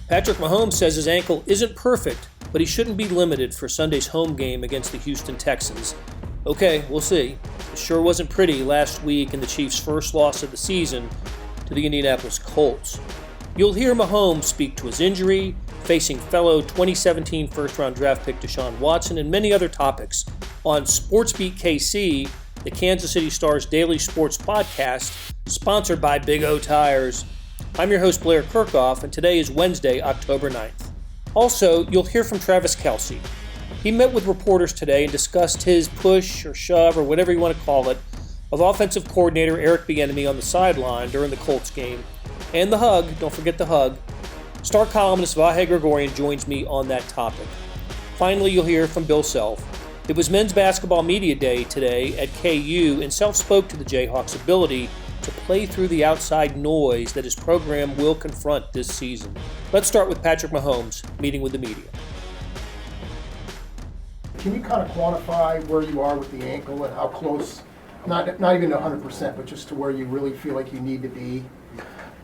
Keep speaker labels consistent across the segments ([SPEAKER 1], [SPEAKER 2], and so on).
[SPEAKER 1] Patrick Mahomes says his ankle isn't perfect, but he shouldn't be limited for Sunday's home game against the Houston Texans. Okay, we'll see. It sure wasn't pretty last week in the Chiefs' first loss of the season to the Indianapolis Colts. You'll hear Mahomes speak to his injury, facing fellow 2017 first-round draft pick Deshaun Watson, and many other topics on SportsBeat KC, the Kansas City Star's daily sports podcast, sponsored by Big O Tires. I'm your host, Blair Kirchhoff, and today is Wednesday, October 9th. Also, you'll hear from Travis Kelce. He met with reporters today and discussed his push or shove or whatever you want to call it of offensive coordinator Eric Bieniemy on the sideline during the Colts game. And the hug, don't forget the hug. Star columnist Vahe Gregorian joins me on that topic. Finally, you'll hear from Bill Self. It was Men's Basketball Media Day today at KU, and Self spoke to the Jayhawks' ability to play through the outside noise that his program will confront this season. Let's start with Patrick Mahomes meeting with the media.
[SPEAKER 2] Can you kind of quantify where you are with the ankle and how close, not even to 100%, but just to where you really feel like you need to be?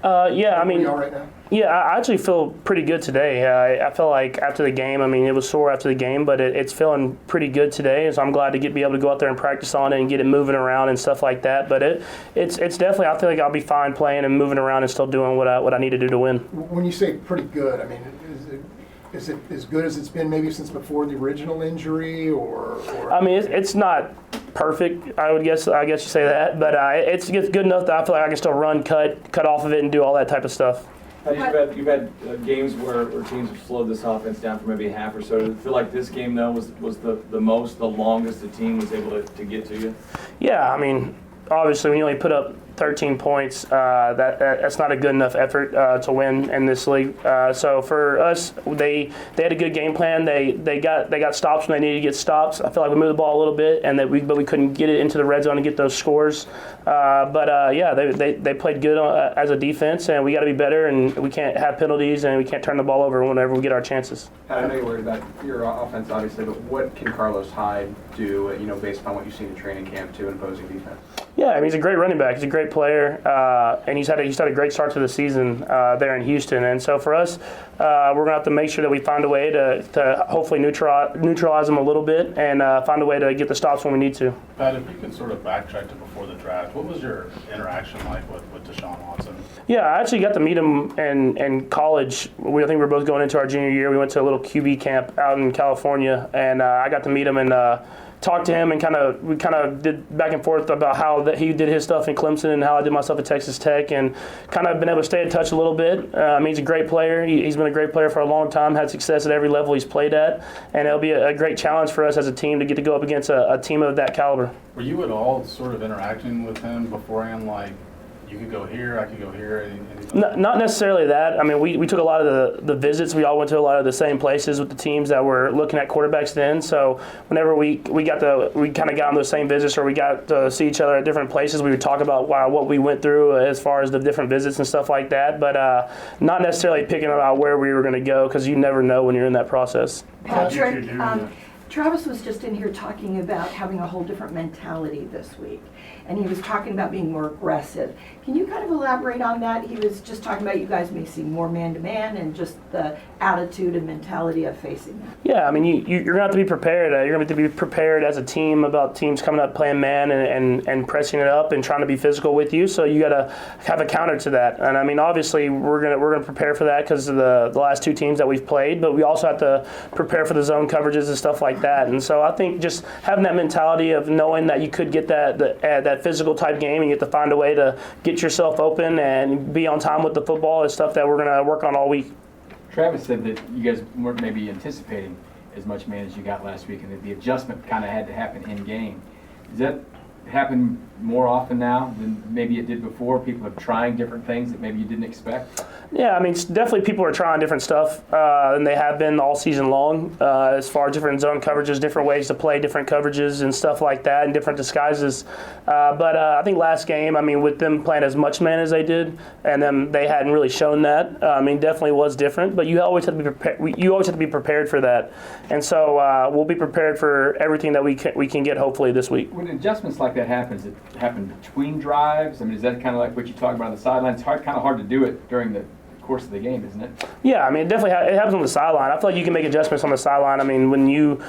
[SPEAKER 1] Right
[SPEAKER 2] now?
[SPEAKER 3] Yeah, I actually feel pretty good today. I feel like after the game, it was sore after the game, but it's feeling pretty good today. So I'm glad to be able to go out there and practice on it and get it moving around and stuff like that. But it's definitely, I feel like I'll be fine playing and moving around and still doing what I need to do to win.
[SPEAKER 2] When you say pretty good, is it as good as it's been maybe since before the original injury, or?
[SPEAKER 3] It's not perfect, I guess you say that, but it's good enough that I feel like I can still run, cut off of it, and do all that type of stuff.
[SPEAKER 4] You've had games where teams have slowed this offense down for maybe a half or so. Does it feel like this game, though, was the longest the team was able to get to you?
[SPEAKER 3] Yeah, obviously when you only put up 13 points, that's not a good enough effort to win in this league. So for us, they had a good game plan. They got stops when they needed to get stops. I feel like we moved the ball a little bit, and but we couldn't get it into the red zone and get those scores. They played good as a defense, and we got to be better. And we can't have penalties, and we can't turn the ball over whenever we get our chances.
[SPEAKER 5] I know you're worried about your offense, obviously, but what can Carlos Hyde do? Based upon what you've seen in training camp to an opposing defense?
[SPEAKER 3] Yeah, he's a great running back. He's a great player, and he's had a great start to the season there in Houston. And so for us, we're going to have to make sure that we find a way to hopefully neutralize him a little bit and find a way to get the stops when we need to.
[SPEAKER 6] Pat, if you can sort of backtrack to before the draft, what was your interaction like with Deshaun Watson? Yeah,
[SPEAKER 3] I actually got to meet him in college. I think we were both going into our junior year. We went to a little QB camp out in California, and I got to meet him and talked to him, and we kind of did back and forth about how he did his stuff in Clemson and how I did my stuff at Texas Tech, and kind of been able to stay in touch a little bit. He's a great player. He's been a great player for a long time, had success at every level he's played at, and it'll be a great challenge for us as a team to get to go up against a team of that caliber.
[SPEAKER 6] Were you at all sort of interacting with him beforehand, like you could go here, I could go here?
[SPEAKER 3] Not necessarily that. We took a lot of the visits. We all went to a lot of the same places with the teams that were looking at quarterbacks then. So whenever we kind of got on those same visits, or we got to see each other at different places, we would talk about what we went through as far as the different visits and stuff like that. But not necessarily picking about where we were going to go, because you never know when you're in that process.
[SPEAKER 7] Patrick, Travis was just in here talking about having a whole different mentality this week, and he was talking about being more aggressive. Can you kind of elaborate on that? He was just talking about you guys may see more man-to-man and just the attitude and mentality of facing that.
[SPEAKER 3] Yeah, you're going to have to be prepared. You're going to have to be prepared as a team about teams coming up playing man and pressing it up and trying to be physical with you. So you got to have a counter to that. And obviously we're going to prepare for that because of the last two teams that we've played, but we also have to prepare for the zone coverages and stuff like that. And so I think just having that mentality of knowing that you could get that physical type game, and you have to find a way to get yourself open and be on time with the football is stuff that we're going to work on all week.
[SPEAKER 4] Travis said that you guys weren't maybe anticipating as much man as you got last week, and that the adjustment kind of had to happen in game. Does that happen more often now than maybe it did before? People are trying different things that maybe you didn't expect?
[SPEAKER 3] Yeah, definitely people are trying different stuff than they have been all season long, as far as different zone coverages, different ways to play different coverages and stuff like that, and different disguises. But I think last game, with them playing as much man as they did, and then they hadn't really shown that, definitely was different. But you always have to be prepared. You always have to be prepared for that, and so we'll be prepared for everything that we can get hopefully this week.
[SPEAKER 4] When adjustments like that happens, it happen between drives. Is that kind of like what you talk about on the sidelines? It's kind of hard to do it during the course of the game, isn't it?
[SPEAKER 3] Yeah, I mean, it definitely it happens on the sideline. I feel like you can make adjustments on the sideline. I mean, when you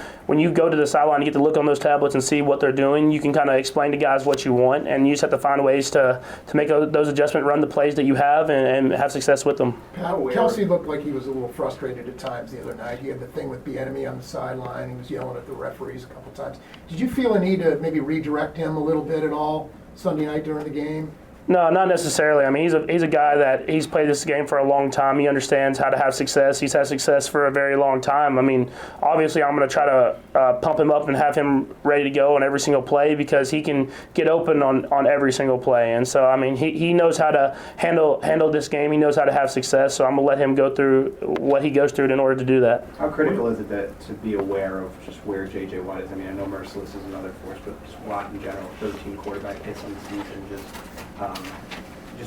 [SPEAKER 3] go to the sideline, you get to look on those tablets and see what they're doing. You can kind of explain to guys what you want, and you just have to find ways to make those adjustments, run the plays that you have, and have success with them.
[SPEAKER 2] Kelce looked like he was a little frustrated at times the other night. He had the thing with Bieniemy on the sideline. He was yelling at the referees a couple times. Did you feel a need to maybe redirect him a little bit at all Sunday night during the game?
[SPEAKER 3] No, not necessarily. I mean, he's a guy that he's played this game for a long time. He understands how to have success. He's had success for a very long time. I mean, obviously, I'm going to try to pump him up and have him ready to go on every single play because he can get open on every single play. And so, I mean, he knows how to handle this game. He knows how to have success. So I'm going to let him go through what he goes through in order to do that.
[SPEAKER 5] How critical is it to be aware of just where J.J. Watt is? I mean, I know Merciless is another force, but just Watt in general, 13 quarterback hits on the season, just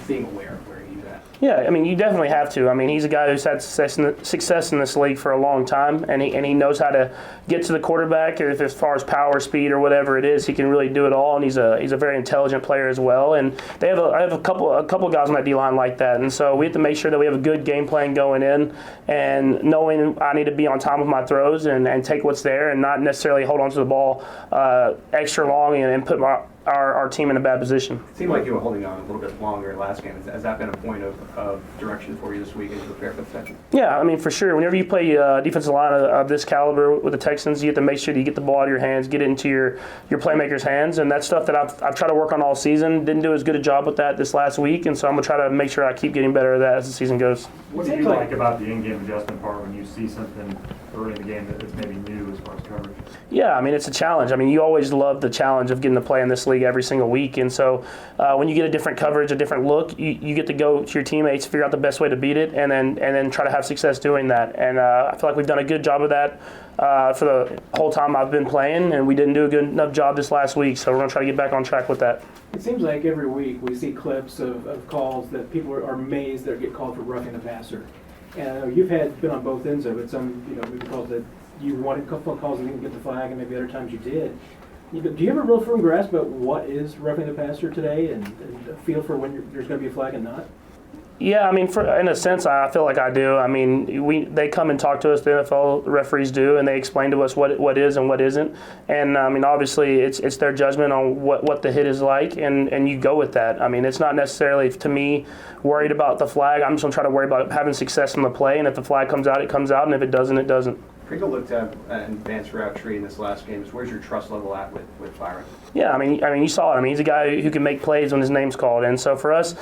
[SPEAKER 5] being aware of where he's at.
[SPEAKER 3] Yeah, I mean, you definitely have to. I mean, he's a guy who's had success in this league for a long time, and he knows how to get to the quarterback. If as far as power, speed, or whatever it is, he can really do it all. And he's a very intelligent player as well. And I have a couple guys on that D line like that. And so we have to make sure that we have a good game plan going in, and knowing I need to be on time with my throws and take what's there, and not necessarily hold on to the ball extra long and put our team in a bad position.
[SPEAKER 5] It seemed like you were holding on a little bit longer last game. Has that been a point of direction for you this week as you prepare for the Texans?
[SPEAKER 3] Yeah, I mean, for sure. Whenever you play defensive line of this caliber with the Texans, you have to make sure that you get the ball out of your hands, get it into your playmakers' hands, and that's stuff that I've tried to work on all season. Didn't do as good a job with that this last week, and so I'm going to try to make sure I keep getting better at that as the season goes.
[SPEAKER 8] What do you like about the in-game adjustment part when you see something early in the game that's maybe new as far as coverage?
[SPEAKER 3] Yeah, I mean, it's a challenge. I mean, you always love the challenge of getting to play in this league every single week. And so when you get a different coverage, a different look, you get to go to your teammates, figure out the best way to beat it, and then try to have success doing that. And I feel like we've done a good job of that for the whole time I've been playing, and we didn't do a good enough job this last week. So we're going to try to get back on track with that.
[SPEAKER 9] It seems like every week we see clips of calls that people are amazed that get called for roughing the passer. And you've been on both ends of it. Some, maybe calls that you wanted a couple of calls and didn't get the flag, and maybe other times you did. Do you have a real firm grasp about what is roughing the passer today, and a feel for when there's going to be a flag and not?
[SPEAKER 3] Yeah, I mean, in a sense, I feel like I do. I mean, they come and talk to us, the NFL referees do, and they explain to us what is and what isn't. And, I mean, obviously, it's their judgment on what the hit is like, and you go with that. I mean, it's not necessarily, to me, worried about the flag. I'm just going to try to worry about having success in the play, and if the flag comes out, it comes out, and if it doesn't, it doesn't.
[SPEAKER 5] Pringle looked at an advanced route tree in this last game. Where's your trust level at with Byron?
[SPEAKER 3] Yeah, I mean, you saw it. I mean, he's a guy who can make plays when his name's called. And so for us,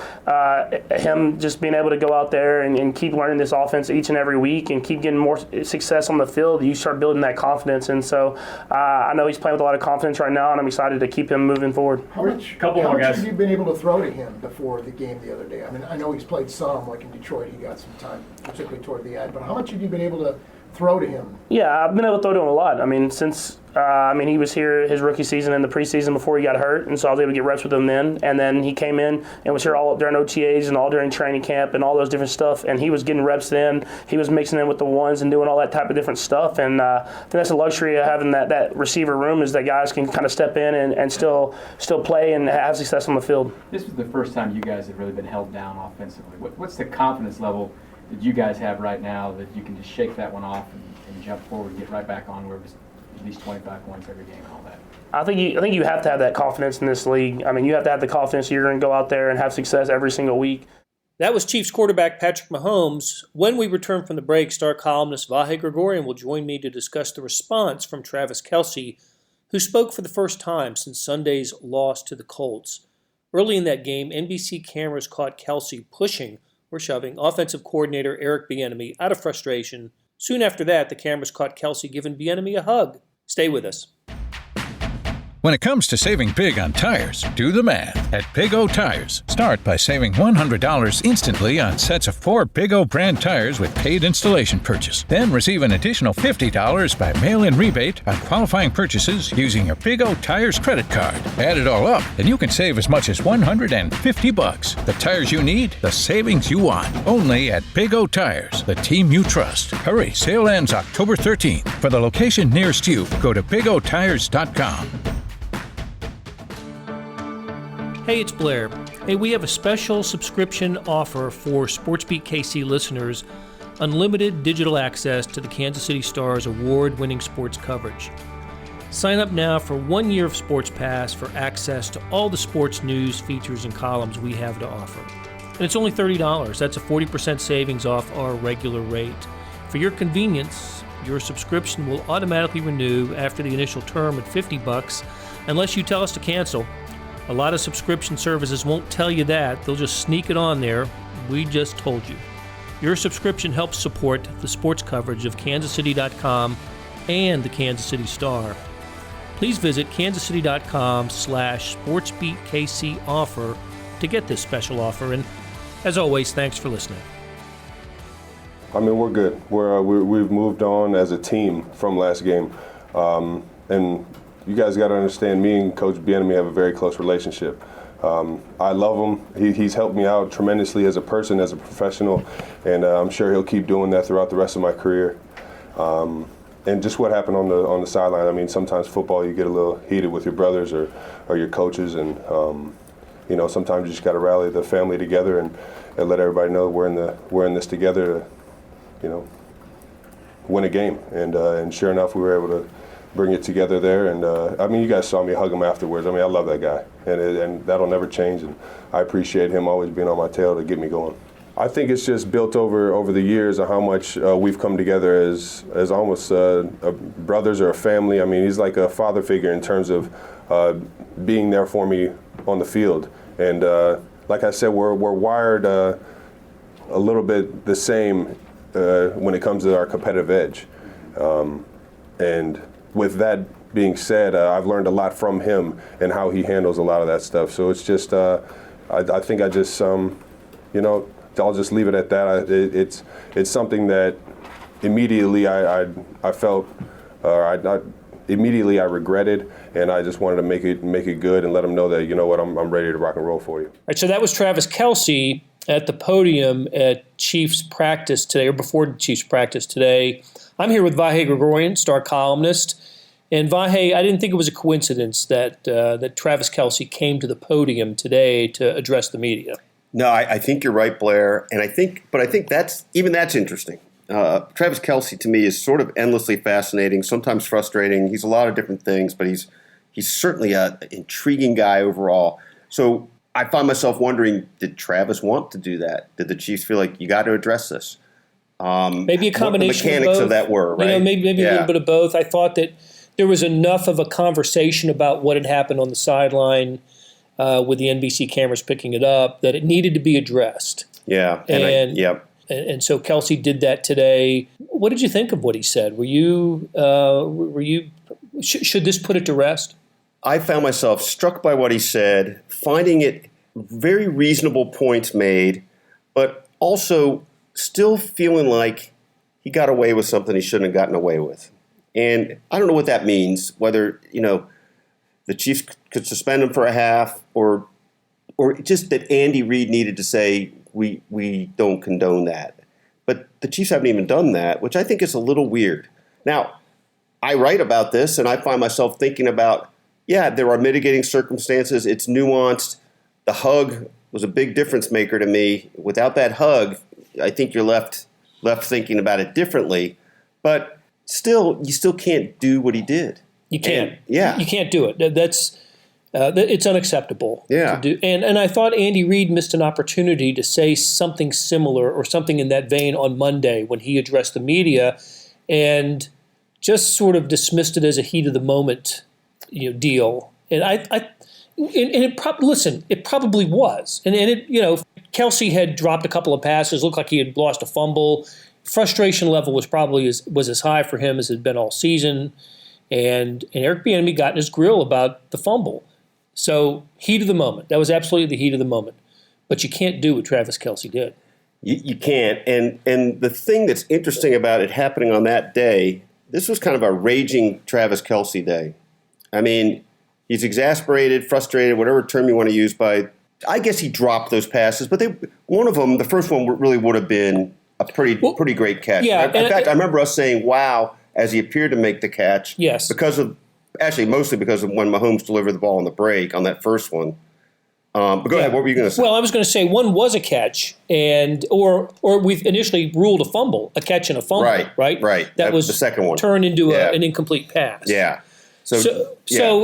[SPEAKER 3] him just being able to go out there and keep learning this offense each and every week and keep getting more success on the field, you start building that confidence. And so I know he's playing with a lot of confidence right now, and I'm excited to keep him moving forward.
[SPEAKER 2] How much have you been able to throw to him before the game the other day? I mean, I know he's played some, like in Detroit, he got some time, particularly toward the end. But how much have you been able to throw to him?
[SPEAKER 3] Yeah, I've been able to throw to him a lot. I mean, since he was here his rookie season and the preseason before he got hurt, and so I was able to get reps with him then. And then he came in and was here all during OTAs and all during training camp and all those different stuff. And he was getting reps then. He was mixing in with the ones and doing all that type of different stuff. And I think that's the luxury of having that receiver room, is that guys can kind of step in and still play and have success on the field.
[SPEAKER 4] This was the first time you guys have really been held down offensively. What's the confidence level that you guys have right now that you can just shake that one off and jump forward and get right back on where it was at least 25 points every game and all that?
[SPEAKER 3] I think you have to have that confidence in this league. I mean, you have to have the confidence you're going to go out there and have success every single week.
[SPEAKER 1] That was Chiefs quarterback Patrick Mahomes. When we return from the break, star columnist Vahe Gregorian will join me to discuss the response from Travis Kelce, who spoke for the first time since Sunday's loss to the Colts. Early in that game, NBC cameras caught Kelce pushing or shoving offensive coordinator Eric Bieniemy out of frustration. Soon after that, the cameras caught Kelce giving Bieniemy a hug. Stay with us.
[SPEAKER 10] When it comes to saving big on tires, do the math at Big O Tires. Start by saving $100 instantly on sets of 4 Big O brand tires with paid installation purchase. Then receive an additional $50 by mail-in rebate on qualifying purchases using your Big O Tires credit card. Add it all up, and you can save as much as $150. The tires you need, the savings you want. Only at Big O Tires, the team you trust. Hurry, sale ends October 13th. For the location nearest you, go to BigOTires.com.
[SPEAKER 1] Hey, it's Blair. Hey, we have a special subscription offer for SportsBeat KC listeners, unlimited digital access to the Kansas City Star's award-winning sports coverage. Sign up now for 1 year of Sports Pass for access to all the sports news, features, and columns we have to offer. And it's only $30. That's a 40% savings off our regular rate. For your convenience, your subscription will automatically renew after the initial term at $50 unless you tell us to cancel. A lot of subscription services won't tell you that. They'll just sneak it on there. We just told you. Your subscription helps support the sports coverage of kansascity.com and the Kansas City Star. Please visit kansascity.com/SportsBeatKC offer to get this special offer. And as always, thanks for listening.
[SPEAKER 11] I mean, we're good. We've moved on as a team from last game. And you guys got to understand, me and Coach Bieniemy have a very close relationship. I love him. He's helped me out tremendously as a person, as a professional, and I'm sure he'll keep doing that throughout the rest of my career. And just what happened on the sideline, I mean, sometimes football, you get a little heated with your brothers or your coaches, and sometimes you just got to rally the family together and let everybody know we're in this together to, win a game. And sure enough, we were able to bring it together there. And I mean, you guys saw me hug him afterwards. I mean, I love that guy, and that'll never change. And I appreciate him always being on my tail to get me going. I think it's just built over the years of how much we've come together as almost brothers or a family. I mean, he's like a father figure in terms of being there for me on the field. And like I said, we're wired a little bit the same when it comes to our competitive edge. And with that being said, I've learned a lot from him and how he handles a lot of that stuff. So it's just, I think I just, I'll just leave it at that. It's something that immediately I felt, immediately I regretted, and I just wanted to make it good and let them know that, you know what, I'm ready to rock and roll for you.
[SPEAKER 1] All right, so that was Travis Kelce at the podium at Chiefs practice today, or before the Chiefs practice today. I'm here with Vahe Gregorian, Star columnist. And Vahe, I didn't think it was a coincidence that Travis Kelce came to the podium today to address the media.
[SPEAKER 12] No, I think you're right, Blair. And I think that's interesting. Travis Kelce to me is sort of endlessly fascinating, sometimes frustrating. He's a lot of different things, but he's certainly an intriguing guy overall. So I find myself wondering, did Travis want to do that? Did the Chiefs feel like you got to address this?
[SPEAKER 1] Maybe a combination
[SPEAKER 12] what the mechanics
[SPEAKER 1] of both.
[SPEAKER 12] Of that were, right?
[SPEAKER 1] Maybe a little bit of both. I thought that there was enough of a conversation about what had happened on the sideline with the NBC cameras picking it up that it needed to be addressed.
[SPEAKER 12] Yeah.
[SPEAKER 1] And so Kelce did that today. What did you think of what he said? Should this put it to rest?
[SPEAKER 12] I found myself struck by what he said, finding it very reasonable points made, but also still feeling like he got away with something he shouldn't have gotten away with. And I don't know what that means, whether, the Chiefs could suspend him for a half or just that Andy Reid needed to say, we don't condone that. But the Chiefs haven't even done that, which I think is a little weird. Now, I write about this, and I find myself thinking about, there are mitigating circumstances. It's nuanced. The hug was a big difference maker to me. Without that hug, I think you're left thinking about it differently. But still, you still can't do what he did.
[SPEAKER 1] You can't.
[SPEAKER 12] And,
[SPEAKER 1] you can't do it. That's it's unacceptable.
[SPEAKER 12] Yeah.
[SPEAKER 1] To do. And I thought Andy Reid missed an opportunity to say something similar or something in that vein on Monday when he addressed the media, and just sort of dismissed it as a heat of the moment, deal. And it probably was. And it, Kelce had dropped a couple of passes, looked like he had lost a fumble. Frustration level was probably was as high for him as it had been all season. And Eric Bieniemy got in his grill about the fumble. So heat of the moment. That was absolutely the heat of the moment. But you can't do what Travis Kelce did.
[SPEAKER 12] You can't. And the thing that's interesting about it happening on that day, this was kind of a raging Travis Kelce day. I mean, he's exasperated, frustrated, whatever term you want to use. I guess he dropped those passes, but one of them, the first one, really would have been a pretty great catch.
[SPEAKER 1] Yeah,
[SPEAKER 12] in fact, I remember us saying, "Wow," as he appeared to make the catch.
[SPEAKER 1] Yes.
[SPEAKER 12] Mostly because of when Mahomes delivered the ball on the break on that first one. But go ahead. What were you going to say?
[SPEAKER 1] Well, I was going to say one was a catch, or we've initially ruled a fumble, a catch and a fumble, right? That was
[SPEAKER 12] the second one
[SPEAKER 1] turned into an incomplete pass.
[SPEAKER 12] Yeah. So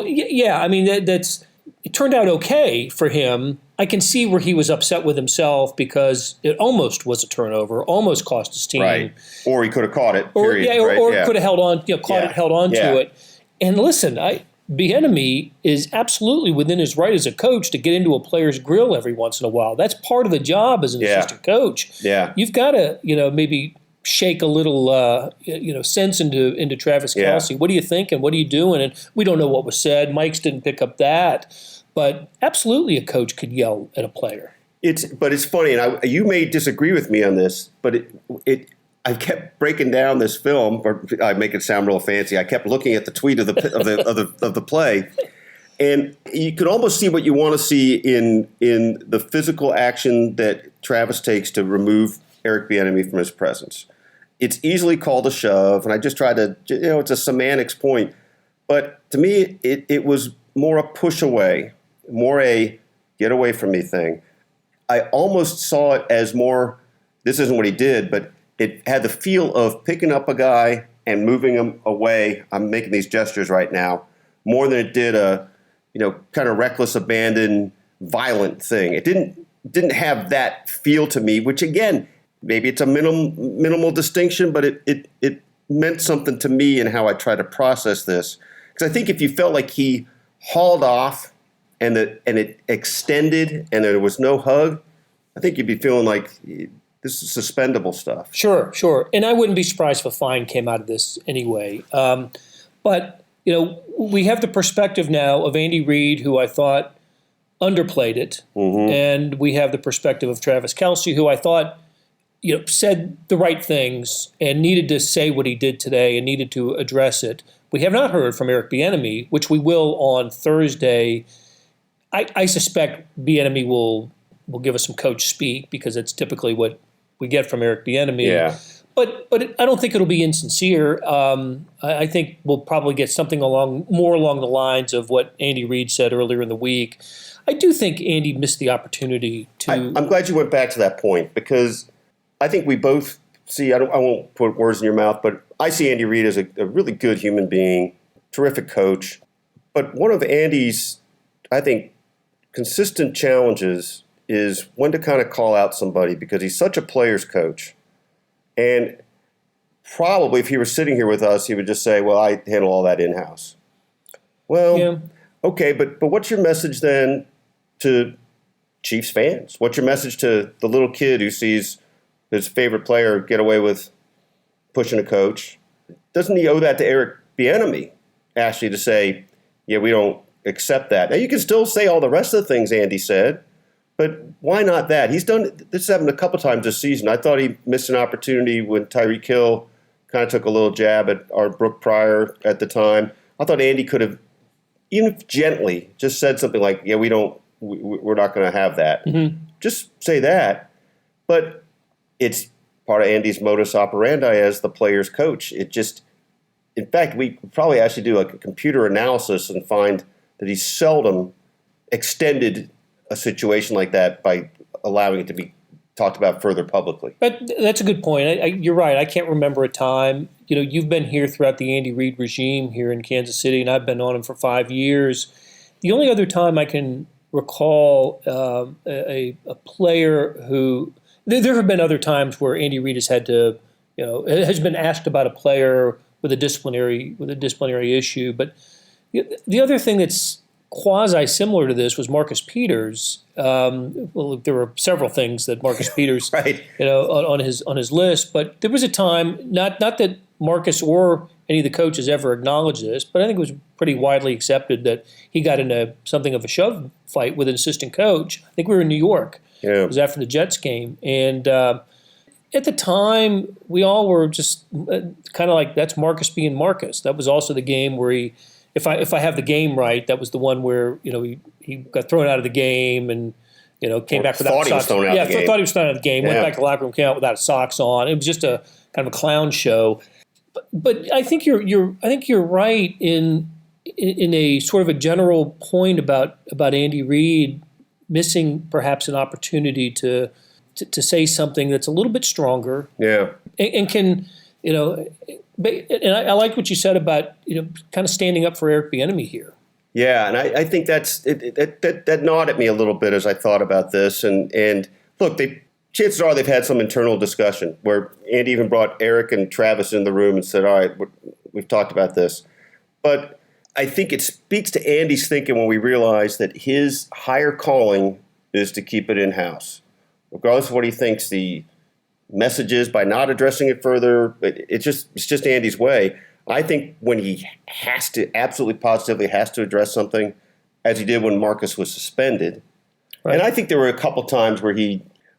[SPEAKER 1] I mean, it turned out okay for him. I can see where he was upset with himself because it almost was a turnover, almost cost his team.
[SPEAKER 12] Right. Or he could have caught it.
[SPEAKER 1] Or
[SPEAKER 12] period,
[SPEAKER 1] could have held on, caught it, held on to it. And listen, Bieniemy is absolutely within his right as a coach to get into a player's grill every once in a while. That's part of the job as an assistant coach.
[SPEAKER 12] Yeah.
[SPEAKER 1] You've got to, maybe shake a little, sense into Travis Kelce. What are you thinking? What are you doing? And we don't know what was said. Mike's didn't pick up that. But absolutely a coach could yell at a player.
[SPEAKER 12] But it's funny, and you may disagree with me on this, but I kept breaking down this film, or I make it sound real fancy. I kept looking at the tweet of the play, and you could almost see what you want to see in the physical action that Travis takes to remove Eric Bieniemy from his presence. It's easily called a shove, and I just tried to, it's a semantics point, but to me, it was more a push away, more a get away from me thing. I almost saw it as more, this isn't what he did, but it had the feel of picking up a guy and moving him away. I'm making these gestures right now, more than it did a, kind of reckless, abandon, violent thing. It didn't have that feel to me, which again, maybe it's a minimal distinction, but it meant something to me in how I try to process this. Because I think if you felt like he hauled off and it extended and there was no hug, I think you'd be feeling like this is suspendable stuff.
[SPEAKER 1] Sure. And I wouldn't be surprised if a fine came out of this anyway. But, we have the perspective now of Andy Reid, who I thought underplayed it. Mm-hmm. And we have the perspective of Travis Kelce, who I thought, said the right things and needed to say what he did today and needed to address it. We have not heard from Eric Bieniemy, which we will on Thursday. I suspect Bieniemy will give us some coach speak because it's typically what we get from Eric Bieniemy.
[SPEAKER 12] Yeah.
[SPEAKER 1] But I don't think it'll be insincere. I think we'll probably get something more along the lines of what Andy Reid said earlier in the week. I do think Andy missed the opportunity to.
[SPEAKER 12] I'm glad you went back to that point because I think we both see. I won't put words in your mouth, but I see Andy Reid as a really good human being, terrific coach. But one of Andy's, I think, consistent challenges is when to kind of call out somebody because he's such a player's coach. And probably if he were sitting here with us, he would just say, well, I handle all that in-house. Well, okay, but what's your message then to Chiefs fans? What's your message to the little kid who sees his favorite player get away with pushing a coach? Doesn't he owe that to Eric Bieniemy, actually, to say, yeah, we don't accept that? Now, you can still say all the rest of the things Andy said, but why not that? He's done this happened a couple times this season. I thought he missed an opportunity when Tyreek Hill kind of took a little jab at our Brooke Pryor at the time. I thought Andy could have, even if gently, just said something like, yeah, we're not going to have that. Mm-hmm. Just say that. But it's part of Andy's modus operandi as the player's coach. In fact, we probably actually do a computer analysis and find that he seldom extended a situation like that by allowing it to be talked about further publicly.
[SPEAKER 1] But that's a good point. You're right. I can't remember a time. You've been here throughout the Andy Reid regime here in Kansas City, and I've been on him for 5 years. The only other time I can recall a player who there have been other times where Andy Reid has had to, has been asked about a player with a disciplinary issue. But the other thing that's quasi-similar to this was Marcus Peters. Well, there were several things that Marcus Peters,
[SPEAKER 12] right.
[SPEAKER 1] On his list, but there was a time, not that Marcus or any of the coaches ever acknowledged this, but I think it was pretty widely accepted that he got into something of a shove fight with an assistant coach. I think we were in New York.
[SPEAKER 12] Yeah.
[SPEAKER 1] It was after the Jets game, and at the time, we all were just kind of like, that's Marcus being Marcus. That was also the game where he. If I have the game right, that was the one where he got thrown out of the game and came back without socks. Thought he was thrown out of the game. Went back to the locker room, came out without socks on. It was just a kind of a clown show. But I think you're right in a sort of a general point about Andy Reid missing perhaps an opportunity to say something that's a little bit stronger.
[SPEAKER 12] Yeah.
[SPEAKER 1] And can, and I like what you said about, kind of standing up for Eric Bieniemy here.
[SPEAKER 12] Yeah, and I think that gnawed at me a little bit as I thought about this. And look, chances are they've had some internal discussion where Andy even brought Eric and Travis in the room and said, all right, we've talked about this. But I think it speaks to Andy's thinking when we realize that his higher calling is to keep it in-house. Regardless of what he thinks the message is by not addressing it further, it's just Andy's way. I think when he has to, absolutely positively has to address something, as he did when Marcus was suspended. Right. And I think there were a couple times where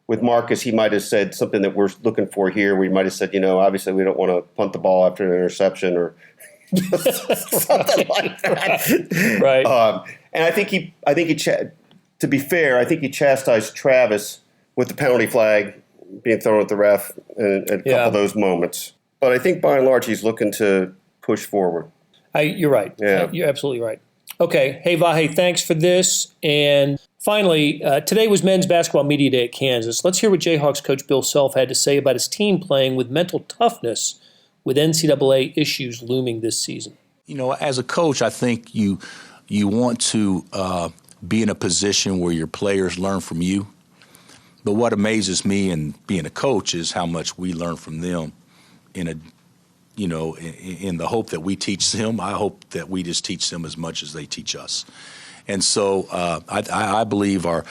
[SPEAKER 12] with Marcus, he might have said something that we're looking for here, where he might have said, obviously we don't want to punt the ball after an interception or something like that.
[SPEAKER 1] Right.
[SPEAKER 12] And I think to be fair, I think he chastised Travis with the penalty flag being thrown at the ref and a couple of those moments. But I think by and large, he's looking to push forward.
[SPEAKER 1] You're right.
[SPEAKER 12] Yeah.
[SPEAKER 1] You're absolutely right. Okay. Hey, Vahe, thanks for this. And finally, today was men's basketball media day at Kansas. Let's hear what Jayhawks coach Bill Self had to say about his team playing with mental toughness with NCAA issues looming this season.
[SPEAKER 13] As a coach, I think you want to be in a position where your players learn from you. But what amazes me in being a coach is how much we learn from them in the hope that we teach them. I hope that we just teach them as much as they teach us. And so I believe our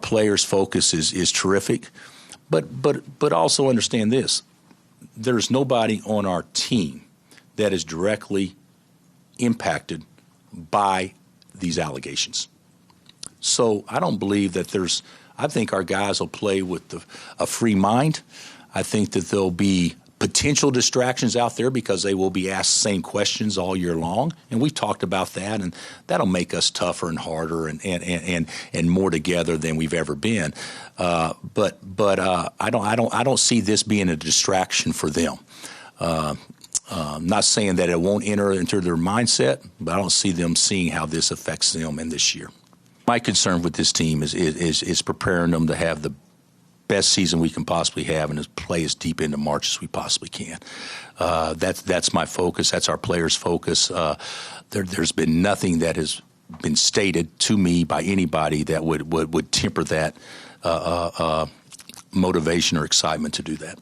[SPEAKER 13] players' focus is terrific. But also understand this. There's nobody on our team that is directly impacted by these allegations. So I don't believe that I think our guys will play with a free mind. I think that there'll be potential distractions out there because they will be asked the same questions all year long. And we've talked about that, and that'll make us tougher and harder and more together than we've ever been. But I don't see this being a distraction for them. Not saying that it won't enter into their mindset, but I don't see them seeing how this affects them in this year. My concern with this team is preparing them to have the best season we can possibly have and to play as deep into March as we possibly can. That's my focus. That's our players' focus. There's been nothing that has been stated to me by anybody that would temper that motivation or excitement to do that.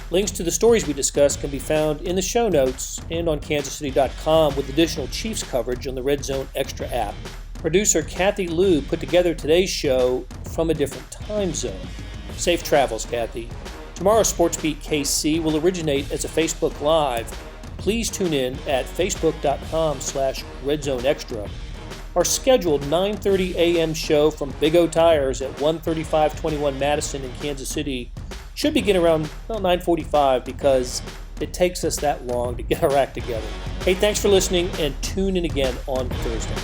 [SPEAKER 1] Links to the stories we discussed can be found in the show notes and on kansascity.com with additional Chiefs coverage on the Red Zone Extra app. Producer Kathy Liu put together today's show from a different time zone. Safe travels, Kathy. Tomorrow's SportsBeat KC will originate as a Facebook Live. Please tune in at facebook.com/RedZoneExtra. Our scheduled 9:30 a.m. show from Big O Tires at 13521 Madison in Kansas City should begin around 9:45 because it takes us that long to get our act together. Hey, thanks for listening and tune in again on Thursday.